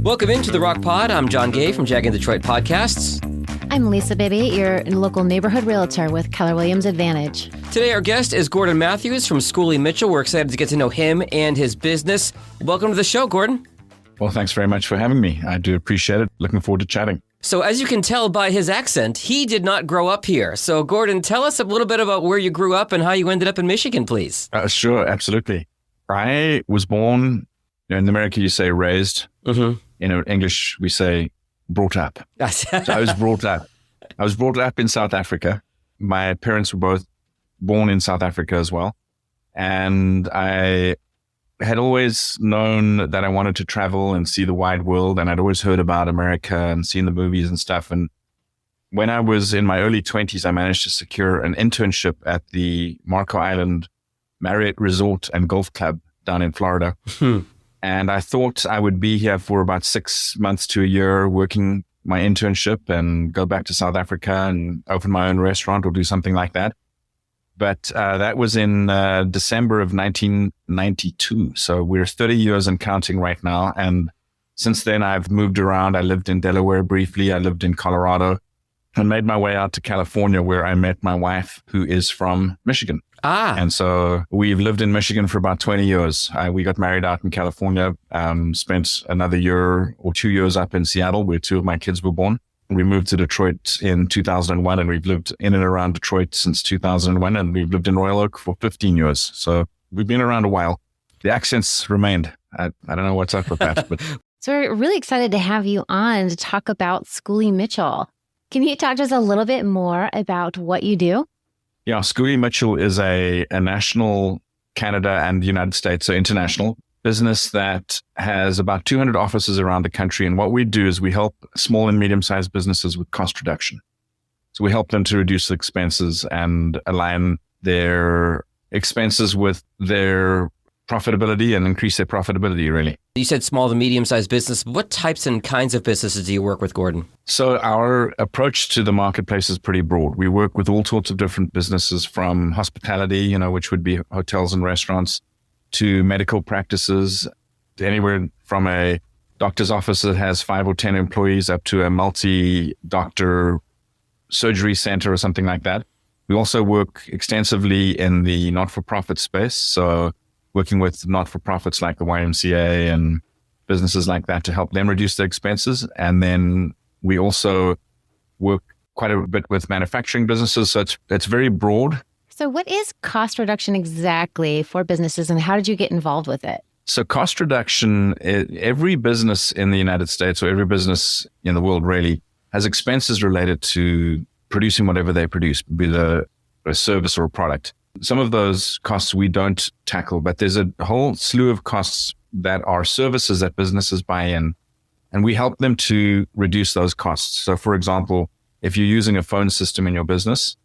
Welcome into the Rocc Pod. I'm John Gay from Jag and Detroit Podcasts. I'm Lisa Bibby, your local neighborhood realtor with Keller Williams Advantage. Today our guest is Gordon Matthews from Schooley Mitchell. We're excited to get to know him and his business. Welcome to the show, Gordon. Well, thanks very much for having me. I do appreciate it. Looking forward to chatting. So as you can tell by his accent, he did not grow up here. So Gordon, tell us a little bit about where you grew up and how you ended up in Michigan, please. Sure, absolutely. I was born, in America you say raised. Mm-hmm. In English we say brought up. So I was brought up. I was brought up in South Africa. My parents were both born in South Africa as well. And I had always known that I wanted to travel and see the wide world. And I'd always heard about America and seen the movies and stuff. And when I was in my early 20s, I managed to secure an internship at the Marco Island Marriott Resort and Golf Club down in Florida. And I thought I would be here for about 6 months to a year working my internship and go back to South Africa and open my own restaurant or do something like that. But that was in December of 1992. So we're 30 years and counting right now. And since then, I've moved around. I lived in Delaware briefly. I lived in Colorado and made my way out to California, where I met my wife, who is from Michigan. And so we've lived in Michigan for about 20 years. We got married out in California, spent another year or 2 years up in Seattle, where two of my kids were born. We moved to Detroit in 2001, and we've lived in and around Detroit since 2001, and we've lived in Royal Oak for 15 years. So we've been around a while. The accents remained. I don't know what's up with that. But So we're really excited to have you on to talk about Schooley Mitchell. Can you talk to us a little bit more about what you do? Yeah, Schooley Mitchell is a national Canada and the United States, so international business that has about 200 offices around the country. And what we do is we help small and medium-sized businesses with cost reduction. So we help them to reduce expenses and align their expenses with their profitability and increase their profitability, really. You said small to medium-sized business. What types and kinds of businesses do you work with, Gordon? So our approach to the marketplace is pretty broad. We work with all sorts of different businesses, from hospitality, which would be hotels and restaurants, to medical practices, to anywhere from a doctor's office that has 5 or 10 employees up to a multi-doctor surgery center or something like that. We also work extensively in the not-for-profit space. So working with not-for-profits like the YMCA and businesses like that to help them reduce their expenses. And then we also work quite a bit with manufacturing businesses. So it's very broad. So what is cost reduction exactly for businesses, and how did you get involved with it? So cost reduction, every business in the United States, or every business in the world really, has expenses related to producing whatever they produce, be it a service or a product. Some of those costs we don't tackle, but there's a whole slew of costs that are services that businesses buy in, and we help them to reduce those costs. So for example, if you're using a phone system in your business,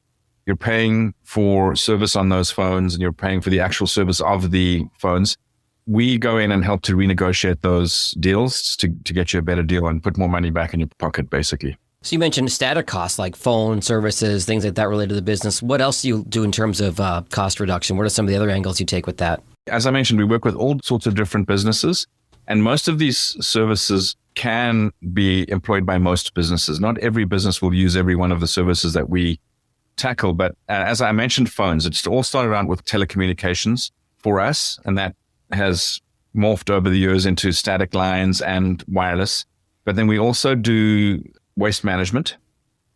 you're paying for service on those phones and you're paying for the actual service of the phones. We go in and help to renegotiate those deals to get you a better deal and put more money back in your pocket, basically. So you mentioned static costs like phone services, things like that related to the business. What else do you do in terms of cost reduction? What are some of the other angles you take with that? As I mentioned, we work with all sorts of different businesses, and most of these services can be employed by most businesses. Not every business will use every one of the services that we tackle, but as I mentioned, phones, it's all started out with telecommunications for us, and that has morphed over the years into static lines and wireless. But then we also do waste management,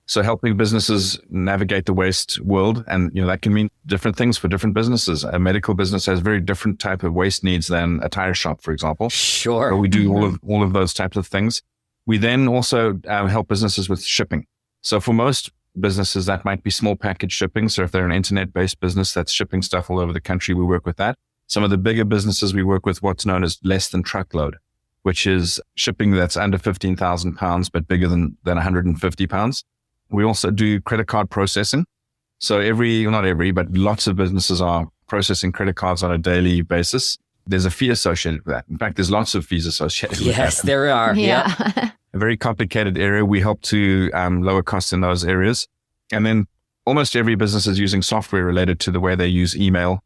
so helping businesses navigate the waste world, and that can mean different things for different businesses. A medical business has very different type of waste needs than a tire shop, for example. Sure. So we do all of those types of things. We then also help businesses with shipping. So for most businesses, that might be small package shipping. So if they're an internet-based business that's shipping stuff all over the country, we work with that. Some of the bigger businesses, we work with what's known as less than truckload, which is shipping that's under 15,000 pounds, but bigger than 150 pounds. We also do credit card processing. So not every, but lots of businesses are processing credit cards on a daily basis. There's a fee associated with that. In fact, there's lots of fees associated with that. Yes, there are. Yeah. A very complicated area. We help to lower costs in those areas. And then almost every business is using software related to the way they use email.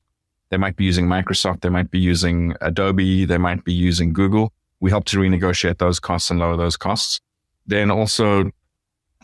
They might be using Microsoft. They might be using Adobe. They might be using Google. We help to renegotiate those costs and lower those costs. Then also,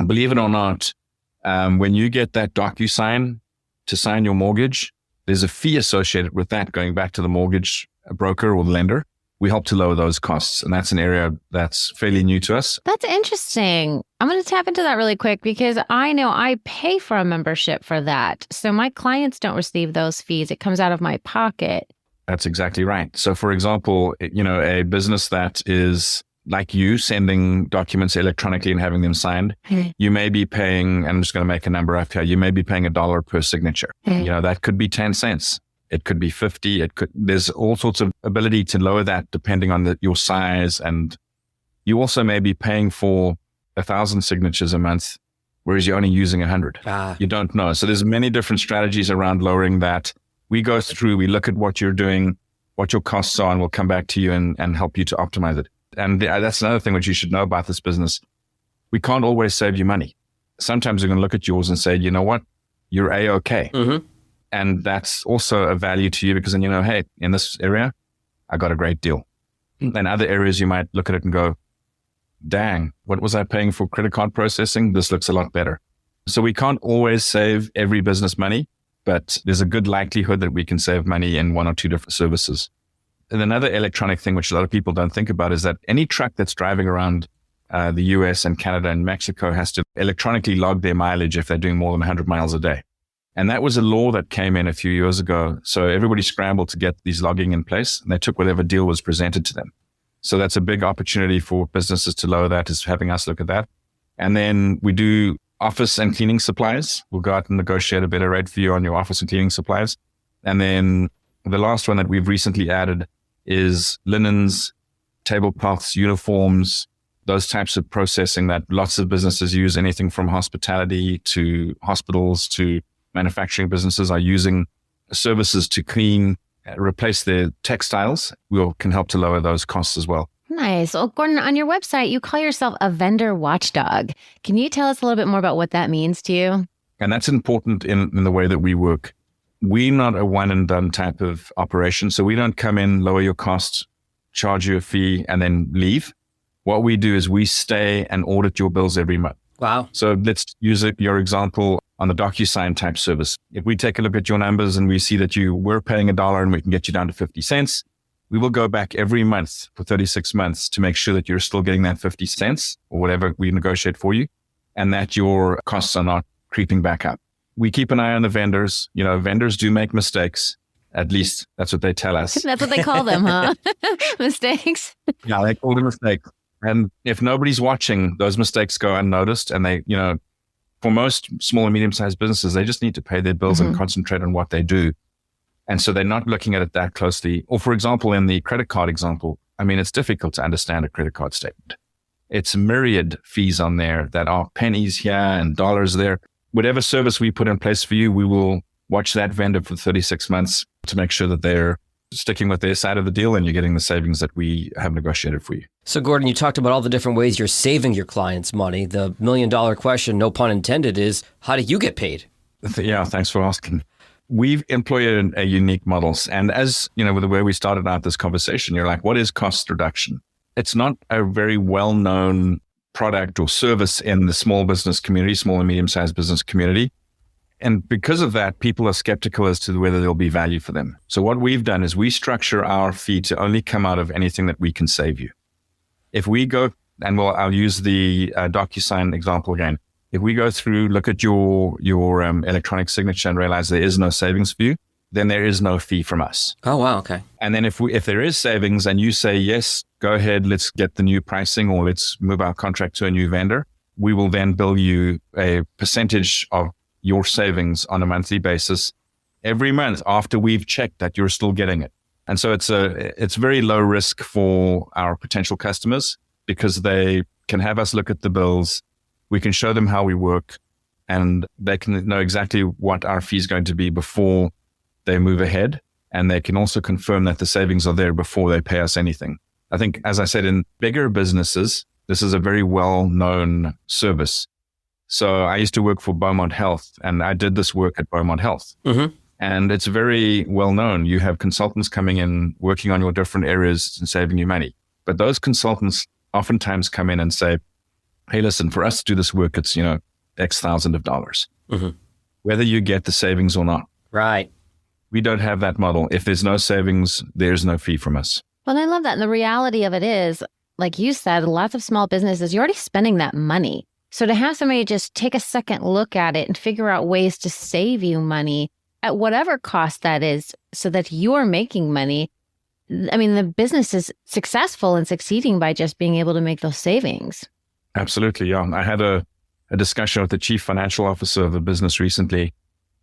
believe it or not, when you get that DocuSign to sign your mortgage, there's a fee associated with that going back to the mortgage broker or the lender. We help to lower those costs. And that's an area that's fairly new to us. That's interesting. I'm going to tap into that really quick because I know I pay for a membership for that. So my clients don't receive those fees. It comes out of my pocket. That's exactly right. So for example, a business that is like you sending documents electronically and having them signed, you may be paying, and I'm just going to make a number up here, you may be paying $1 per signature. That could be 10 cents. It could be 50. There's all sorts of ability to lower that depending on your size. And you also may be paying for 1,000 signatures a month, whereas you're only using 100. You don't know. So there's many different strategies around lowering that. We go through, we look at what you're doing, what your costs are, and we'll come back to you and help you to optimize it. And that's another thing which you should know about this business. We can't always save you money. Sometimes we're going to look at yours and say, you know what, you're A-okay. Mm-hmm. And that's also a value to you because then hey, in this area, I got a great deal. In other areas, you might look at it and go, dang, what was I paying for credit card processing? This looks a lot better. So we can't always save every business money, but there's a good likelihood that we can save money in one or two different services. And another electronic thing, which a lot of people don't think about, is that any truck that's driving around the US and Canada and Mexico has to electronically log their mileage if they're doing more than 100 miles a day. And that was a law that came in a few years ago. So everybody scrambled to get these logging in place, and they took whatever deal was presented to them. So that's a big opportunity for businesses to lower that, is having us look at that. And then we do office and cleaning supplies. We'll go out and negotiate a better rate for you on your office and cleaning supplies. And then the last one that we've recently added is linens, tablecloths, uniforms, those types of processing that lots of businesses use, anything from hospitality to hospitals to manufacturing businesses are using services to clean, replace their textiles. We can help to lower those costs as well. Nice. Well, Gordon, on your website, you call yourself a vendor watchdog. Can you tell us a little bit more about what that means to you? And that's important in the way that we work. We're not a one and done type of operation. So we don't come in, lower your costs, charge you a fee, and then leave. What we do is we stay and audit your bills every month. Wow. So let's use your example on the DocuSign type service. If we take a look at your numbers and we see that you were paying $1 and we can get you down to 50 cents, we will go back every month for 36 months to make sure that you're still getting that 50 cents or whatever we negotiate for you, and that your costs are not creeping back up. We keep an eye on the vendors. Vendors do make mistakes. At least that's what they tell us. That's what they call them, huh? Mistakes. Yeah, they call them mistakes. And if nobody's watching, those mistakes go unnoticed. And they, for most small and medium-sized businesses, they just need to pay their bills and concentrate on what they do. And so they're not looking at it that closely. Or for example, in the credit card example, it's difficult to understand a credit card statement. It's myriad fees on there that are pennies here and dollars there. Whatever service we put in place for you, we will watch that vendor for 36 months to make sure that they're sticking with their side of the deal and you're getting the savings that we have negotiated for you. So Gordon, you talked about all the different ways you're saving your clients money. The $1 million question, no pun intended, is how do you get paid? Yeah, thanks for asking. We've employed a unique models. And as with the way we started out this conversation, you're like, what is cost reduction? It's not a very well-known product or service in the small business community, small and medium-sized business community. And because of that, people are skeptical as to whether there'll be value for them. So what we've done is we structure our fee to only come out of anything that we can save you. If we go, and I'll use the DocuSign example again. If we go through, look at your electronic signature and realize there is no savings for you, then there is no fee from us. Oh, wow. Okay. And then if there is savings and you say, yes, go ahead, let's get the new pricing or let's move our contract to a new vendor, we will then bill you a percentage of your savings on a monthly basis every month after we've checked that you're still getting it. And so it's very low risk for our potential customers because they can have us look at the bills. We can show them how we work and they can know exactly what our fee is going to be before they move ahead. And they can also confirm that the savings are there before they pay us anything. I think, as I said, in bigger businesses, this is a very well-known service. So I used to work for Beaumont Health and I did this work at Beaumont Health. Mm-hmm. And it's very well known. You have consultants coming in, working on your different areas and saving you money. But those consultants oftentimes come in and say, hey, listen, for us to do this work, it's, X thousand of dollars, whether you get the savings or not. Right. We don't have that model. If there's no savings, there's no fee from us. Well, I love that. And the reality of it is, like you said, lots of small businesses, you're already spending that money. So to have somebody just take a second look at it and figure out ways to save you money at whatever cost that is so that you're making money, I mean, the business is successful and succeeding by just being able to make those savings. Absolutely, yeah. I had a discussion with the chief financial officer of a business recently,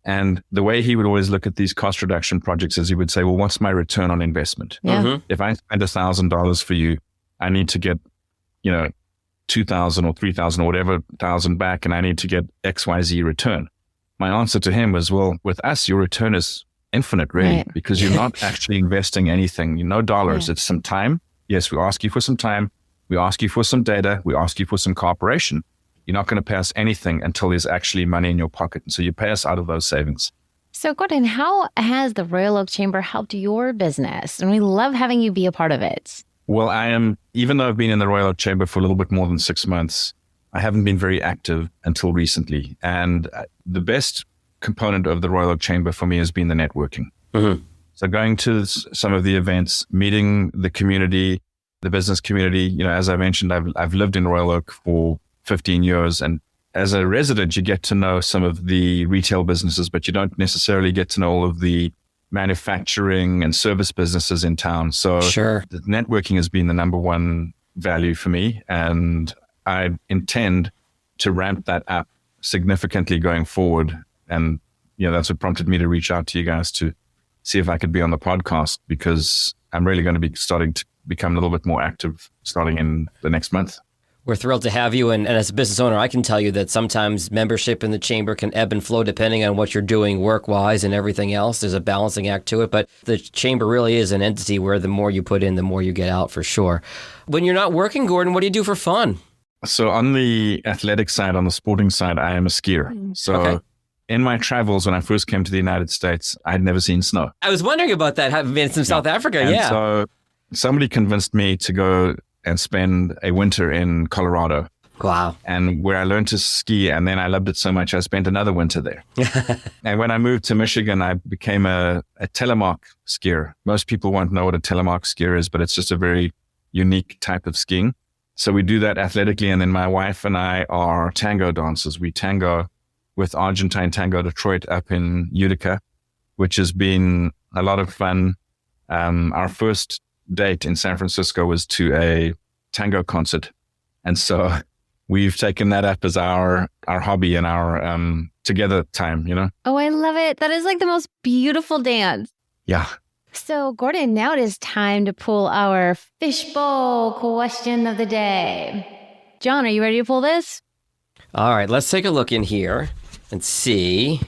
and the way he would always look at these cost reduction projects is he would say, well, what's my return on investment? Yeah. If I spend $1,000 for you, I need to get, 2,000 or 3,000 or whatever thousand back, and I need to get XYZ return. My answer to him was, well, with us, your return is infinite, really, Right. because you're not actually investing anything. No dollars. Yeah. It's some time. Yes, we ask you for some time. We ask you for some data. We ask you for some cooperation. You're not going to pay us anything until there's actually money in your pocket. And so you pay us out of those savings. So Gordon, how has the Royal Oak Chamber helped your business? And we love having you be a part of it. Well, even though I've been in the Royal Oak Chamber for a little bit more than 6 months, I haven't been very active until recently. And the best component of the Royal Oak Chamber for me has been the networking. So going to some of the events, meeting the community, the business community. As I mentioned, I've lived in Royal Oak for 15 years. And as a resident, you get to know some of the retail businesses, but you don't necessarily get to know all of the manufacturing and service businesses in town. So Sure. the networking has been the number one value for me. And I intend to ramp that up significantly going forward. And, that's what prompted me to reach out to you guys to see if I could be on the podcast, because I'm really going to be starting to become a little bit more active starting in the next month. We're thrilled to have you. And as a business owner, I can tell you that sometimes membership in the chamber can ebb and flow depending on what you're doing work-wise and everything else. There's a balancing act to it. But the chamber really is an entity where the more you put in, the more you get out for sure. When you're not working, Gordon, what do you do for fun? So on the athletic side, on the sporting side, I am a skier. So Okay. in my travels, when I first came to the United States, I'd never seen snow. I was wondering about that, having been from South Africa. And Yeah. so somebody convinced me to go and spend a winter in Colorado, Wow. and where I learned to ski. And then I loved it so much, I spent another winter there. And when I moved to Michigan, I became a telemark skier. Most people won't know what a telemark skier is, but it's just a very unique type of skiing. So we do that athletically. And then my wife and I are tango dancers. We tango with Argentine Tango Detroit up in Utica, which has been a lot of fun. Our first date in San Francisco was to a tango concert. And so we've taken that up as our hobby and our together time, Oh, I love it. That is like the most beautiful dance. Yeah. So Gordon, now it is time to pull our fishbowl question of the day. John, are you ready to pull this? All right, let's take a look in here and see.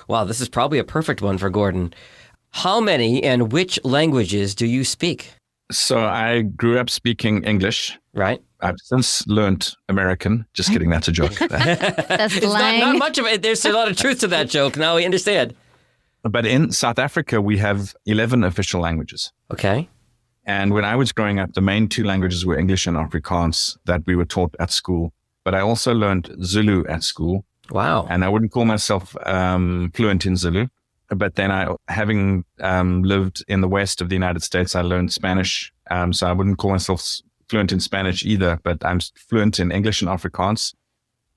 Wow, this is probably a perfect one for Gordon. How many and which languages do you speak? So I grew up speaking English. Right? I've since learned American. Just kidding. That's a joke. That's It's slang. not much of it. There's a lot of truth to that joke. Now we understand. But in South Africa, we have 11 official languages. Okay. And when I was growing up, the main two languages were English and Afrikaans that we were taught at school. But I also learned Zulu at school. Wow. And I wouldn't call myself fluent in Zulu. But then having lived in the west of the United States, I learned Spanish. So I wouldn't call myself fluent in Spanish either, but I'm fluent in English and Afrikaans,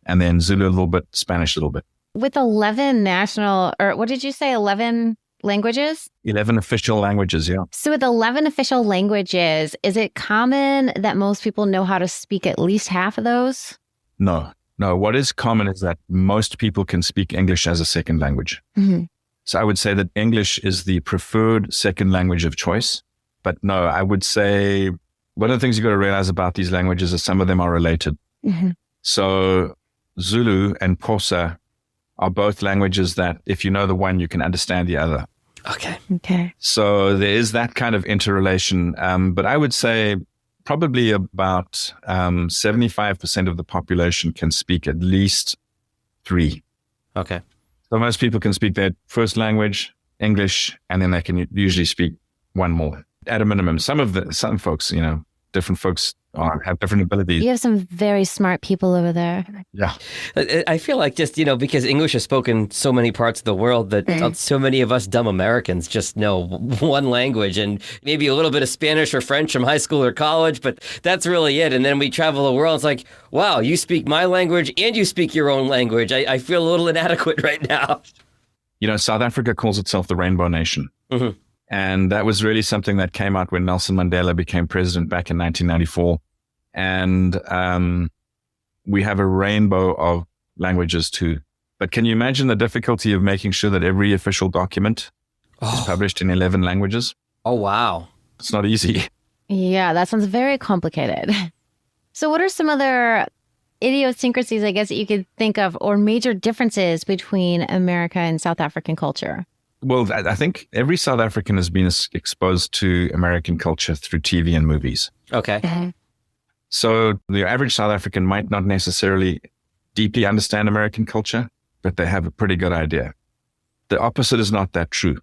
and then Zulu a little bit, Spanish a little bit. With 11 national, or what did you say, 11 languages? 11 official languages, yeah. So with 11 official languages, is it common that most people know how to speak at least half of those? No. What is common is that most people can speak English as a second language. Mm-hmm. So I would say that English is the preferred second language of choice. But no, I would say one of the things you got to realize about these languages is some of them are related. Mm-hmm. So Zulu and Xhosa are both languages that if you know the one, you can understand the other. Okay. So there is that kind of interrelation. But I would say probably about 75% of the population can speak at least 3. Okay. So most people can speak their first language, English, and then they can usually speak one more. at a minimum. Some folks, different folks have different abilities. You have some very smart people over there. Yeah. I feel like just, because English is spoken in so many parts of the world that so many of us dumb Americans just know one language and maybe a little bit of Spanish or French from high school or college, but that's really it. And then we travel the world. It's like, wow, you speak my language and you speak your own language. I feel a little inadequate right now. South Africa calls itself the Rainbow Nation. Mm-hmm. And that was really something that came out when Nelson Mandela became president back in 1994. And we have a rainbow of languages too. But can you imagine the difficulty of making sure that every official document is published in 11 languages? Oh, wow. It's not easy. Yeah, that sounds very complicated. So what are some other idiosyncrasies, I guess, that you could think of, or major differences between America and South African culture? Well, I think every South African has been exposed to American culture through TV and movies. Okay. Mm-hmm. So the average South African might not necessarily deeply understand American culture, but they have a pretty good idea. The opposite is not that true.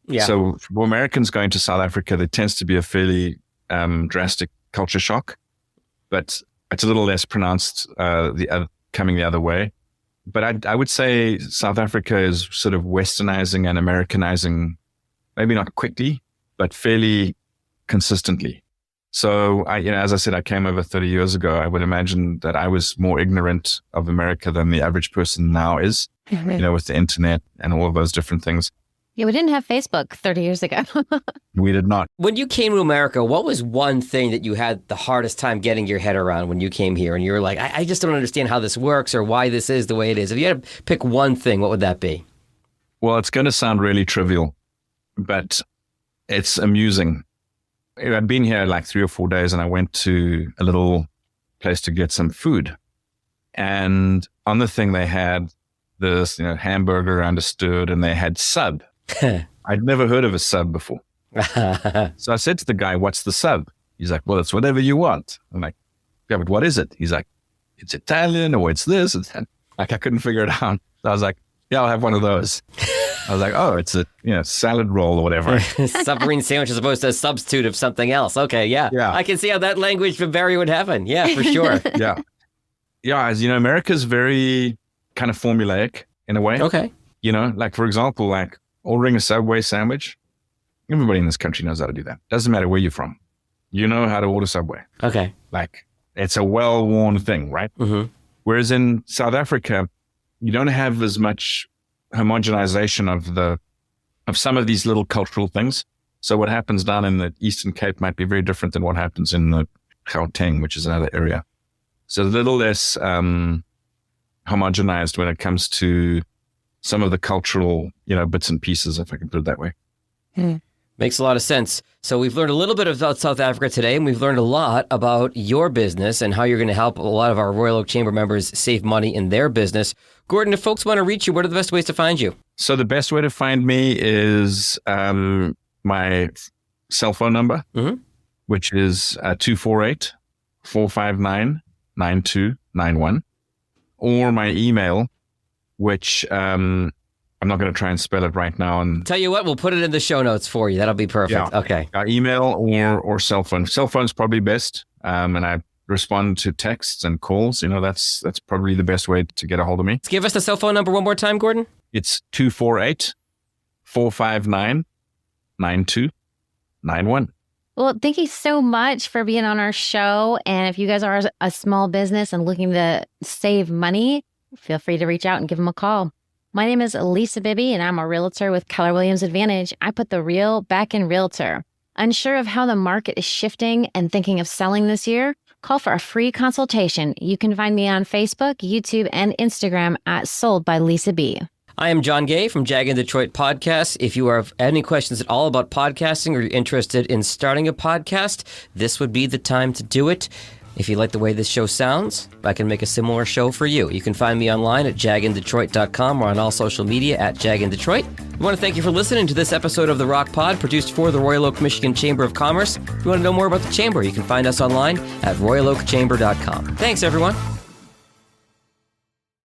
Yeah. So for Americans going to South Africa, there tends to be a fairly drastic culture shock, but it's a little less pronounced coming the other way. But I would say South Africa is sort of westernizing and Americanizing, maybe not quickly, but fairly consistently. So, as I said, I came over 30 years ago. I would imagine that I was more ignorant of America than the average person now is, with the internet and all of those different things. Yeah, we didn't have Facebook 30 years ago. We did not. When you came to America, what was one thing that you had the hardest time getting your head around when you came here? And you were like, I just don't understand how this works or why this is the way it is. If you had to pick one thing, what would that be? Well, it's going to sound really trivial, but it's amusing. I'd been here like 3 or 4 days and I went to a little place to get some food. And on the thing they had this, hamburger understood, and they had sub. I'd never heard of a sub before. So I said to the guy, what's the sub? He's like, well, it's whatever you want. I'm like, yeah, but what is it? He's like, it's Italian or it's this. It's that. Like, I couldn't figure it out. So I was like, yeah, I'll have one of those. I was like, oh, it's a salad roll or whatever. Submarine sandwich as opposed to a substitute of something else. Okay, yeah. I can see how that language barrier would happen. Yeah, for sure. Yeah. Yeah, as America's very kind of formulaic in a way. Okay. Like, for example, like ordering a Subway sandwich. Everybody in this country knows how to do that. Doesn't matter where you're from. You know how to order Subway. Okay. Like, it's a well-worn thing, right? Mm-hmm. Whereas in South Africa, you don't have as much homogenization of some of these little cultural things. So what happens down in the Eastern Cape might be very different than what happens in the Gauteng, which is another area. So a little less homogenized when it comes to some of the cultural, bits and pieces, if I can put it that way. Makes a lot of sense. So we've learned a little bit about South Africa today, and we've learned a lot about your business and how you're going to help a lot of our Royal Oak Chamber members save money in their business. Gordon, if folks want to reach you, what are the best ways to find you? So the best way to find me is my cell phone number, which is 248-459-9291, or my email, which I'm not going to try and spell it right now. And tell you what, we'll put it in the show notes for you. That'll be perfect. Yeah. Okay. Email or cell phone. Cell phone's probably best. And I respond to texts and calls. That's probably the best way to get a hold of me. Give us the cell phone number one more time, Gordon. It's 248-459-9291. Well, thank you so much for being on our show. And if you guys are a small business and looking to save money, feel free to reach out and give them a call. My name is Lisa Bibby, and I'm a realtor with Keller Williams Advantage. I put the real back in realtor. Unsure of how the market is shifting and thinking of selling this year? Call for a free consultation. You can find me on Facebook, YouTube, and Instagram at Sold by Lisa B. I am John Gay from Jag in Detroit Podcast. If you have any questions at all about podcasting or you're interested in starting a podcast, this would be the time to do it. If you like the way this show sounds, I can make a similar show for you. You can find me online at jagindetroit.com or on all social media at jagindetroit. I want to thank you for listening to this episode of the Rocc Pod, produced for the Royal Oak, Michigan Chamber of Commerce. If you want to know more about the Chamber, you can find us online at royaloakchamber.com. Thanks, everyone.